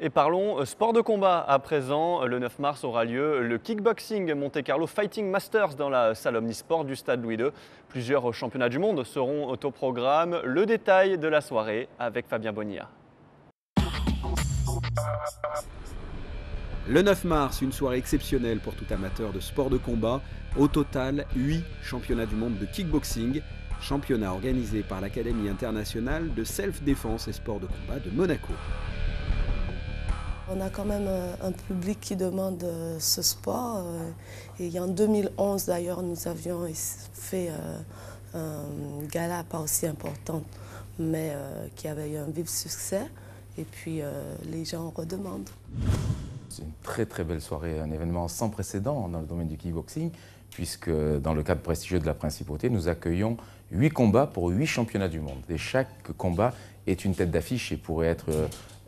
Et parlons sport de combat à présent. Le 9 mars aura lieu le Kickboxing Monte Carlo Fighting Masters dans la salle omnisport du Stade Louis II. Plusieurs championnats du monde seront au programme. Le détail de la soirée avec Fabien Bonilla. Le 9 mars, une soirée exceptionnelle pour tout amateur de sport de combat. Au total, 8 championnats du monde de kickboxing. Championnat organisé par l'Académie internationale de self-défense et sport de combat de Monaco. On a quand même un public qui demande ce sport. Et en 2011 d'ailleurs, nous avions fait un gala pas aussi important, mais qui avait eu un vif succès. Et puis les gens redemandent. C'est une très très belle soirée, un événement sans précédent dans le domaine du kickboxing, puisque dans le cadre prestigieux de la Principauté, nous accueillons 8 combats pour 8 championnats du monde. Et chaque combat est une tête d'affiche et pourrait être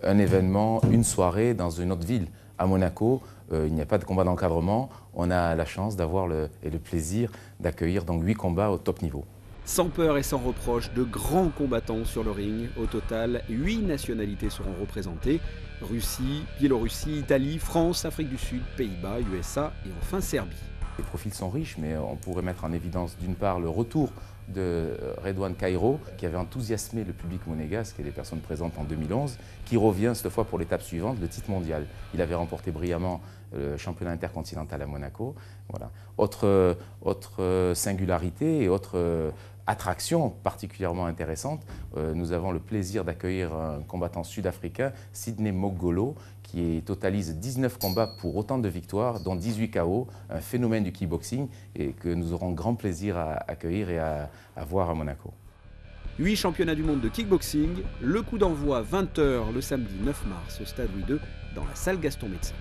un événement, une soirée dans une autre ville. À Monaco, il n'y a pas de combat d'encadrement. On a la chance d'avoir le plaisir d'accueillir donc 8 combats au top niveau. Sans peur et sans reproche, de grands combattants sur le ring. Au total, 8 nationalités seront représentées. Russie, Biélorussie, Italie, France, Afrique du Sud, Pays-Bas, USA et enfin Serbie. Les profils sont riches, mais on pourrait mettre en évidence d'une part le retour de Redouane Kairo, qui avait enthousiasmé le public monégasque et les personnes présentes en 2011, qui revient cette fois pour l'étape suivante, le titre mondial. Il avait remporté brillamment le championnat intercontinental à Monaco. Voilà. Autre singularité et autre attraction particulièrement intéressante, nous avons le plaisir d'accueillir un combattant sud-africain, Sidney Mogolo, qui totalise 19 combats pour autant de victoires, dont 18 KO, un phénomène du kickboxing et que nous aurons grand plaisir à accueillir et à voir à Monaco. 8 championnats du monde de kickboxing, le coup d'envoi 20 h le samedi 9 mars au Stade Louis II dans la salle Gaston Médecin.